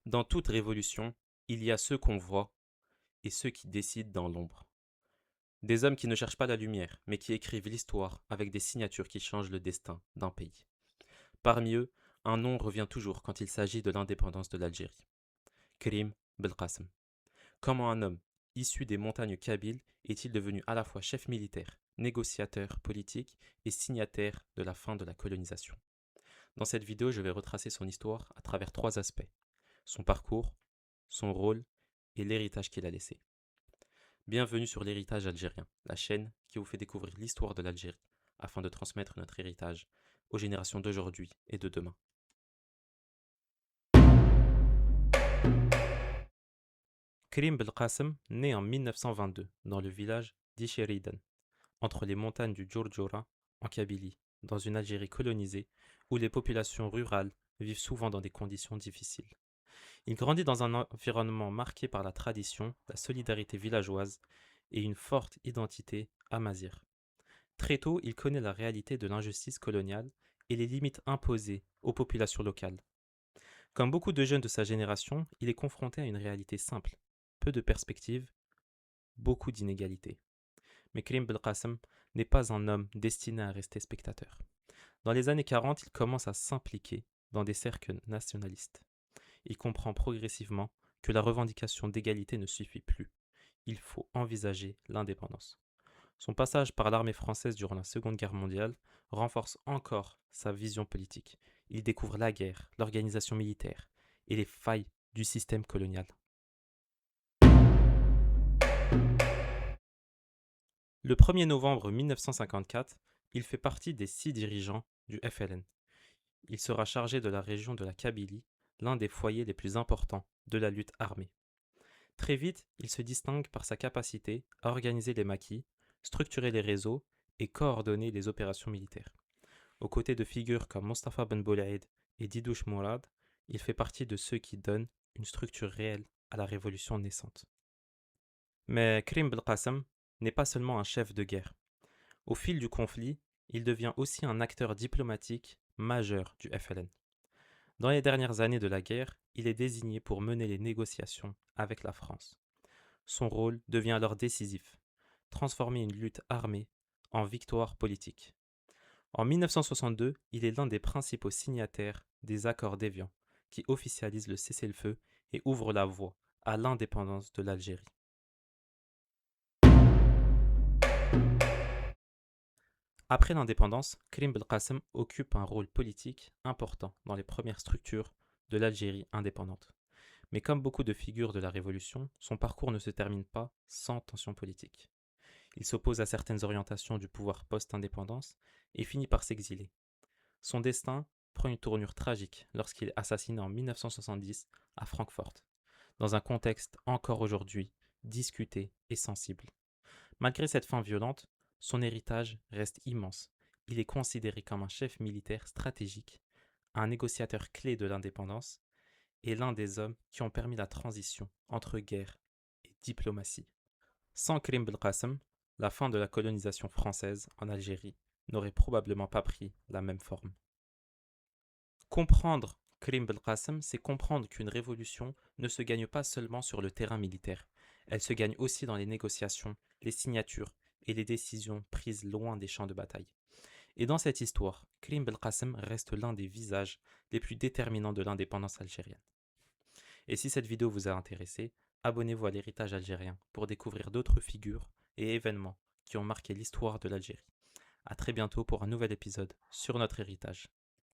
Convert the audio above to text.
Dans toute révolution, il y a ceux qu'on voit et ceux qui décident dans l'ombre. Des hommes qui ne cherchent pas la lumière, mais qui écrivent l'histoire avec des signatures qui changent le destin d'un pays. Parmi eux, un nom revient toujours quand il s'agit de l'indépendance de l'Algérie. Karim Belkacem. Comment un homme, issu des montagnes kabyles, est-il devenu à la fois chef militaire, négociateur politique et signataire de la fin de la colonisation? Dans cette vidéo, je vais retracer son histoire à travers trois aspects: son parcours, son rôle et l'héritage qu'il a laissé. Bienvenue sur l'héritage algérien, la chaîne qui vous fait découvrir l'histoire de l'Algérie afin de transmettre notre héritage aux générations d'aujourd'hui et de demain. Karim Belkacem naît en 1922 dans le village d'Icheridan, entre les montagnes du Djourdjoura en Kabylie, dans une Algérie colonisée où les populations rurales vivent souvent dans des conditions difficiles. Il grandit dans un environnement marqué par la tradition, la solidarité villageoise et une forte identité amazigh. Très tôt, il connaît la réalité de l'injustice coloniale et les limites imposées aux populations locales. Comme beaucoup de jeunes de sa génération, il est confronté à une réalité simple: peu de perspectives, beaucoup d'inégalités. Mais Karim Belkacem n'est pas un homme destiné à rester spectateur. Dans les années 40, il commence à s'impliquer dans des cercles nationalistes. Il comprend progressivement que la revendication d'égalité ne suffit plus. Il faut envisager l'indépendance. Son passage par l'armée française durant la Seconde Guerre mondiale renforce encore sa vision politique. Il découvre la guerre, l'organisation militaire et les failles du système colonial. Le 1er novembre 1954, il fait partie des 6 dirigeants du FLN. Il sera chargé de la région de la Kabylie, l'un des foyers les plus importants de la lutte armée. Très vite, il se distingue par sa capacité à organiser les maquis, structurer les réseaux et coordonner les opérations militaires. Aux côtés de figures comme Mostafa Ben Boulaïd et Didouche Mourad, il fait partie de ceux qui donnent une structure réelle à la révolution naissante. Mais Karim Belkacem n'est pas seulement un chef de guerre. Au fil du conflit, il devient aussi un acteur diplomatique majeur du FLN. Dans les dernières années de la guerre, il est désigné pour mener les négociations avec la France. Son rôle devient alors décisif: transformer une lutte armée en victoire politique. En 1962, il est l'un des principaux signataires des accords d'Évian, qui officialisent le cessez-le-feu et ouvrent la voie à l'indépendance de l'Algérie. Après l'indépendance, Karim Belkacem occupe un rôle politique important dans les premières structures de l'Algérie indépendante. Mais comme beaucoup de figures de la Révolution, son parcours ne se termine pas sans tension politique. Il s'oppose à certaines orientations du pouvoir post-indépendance et finit par s'exiler. Son destin prend une tournure tragique lorsqu'il est assassiné en 1970 à Francfort, dans un contexte encore aujourd'hui discuté et sensible. Malgré cette fin violente, son héritage reste immense. Il est considéré comme un chef militaire stratégique, un négociateur clé de l'indépendance et l'un des hommes qui ont permis la transition entre guerre et diplomatie. Sans Karim Belkacem, la fin de la colonisation française en Algérie n'aurait probablement pas pris la même forme. Comprendre Karim Belkacem, c'est comprendre qu'une révolution ne se gagne pas seulement sur le terrain militaire. Elle se gagne aussi dans les négociations, les signatures et les décisions prises loin des champs de bataille. Et dans cette histoire, Karim Belkacem reste l'un des visages les plus déterminants de l'indépendance algérienne. Et si cette vidéo vous a intéressé, abonnez-vous à l'héritage algérien pour découvrir d'autres figures et événements qui ont marqué l'histoire de l'Algérie. A très bientôt pour un nouvel épisode sur notre héritage.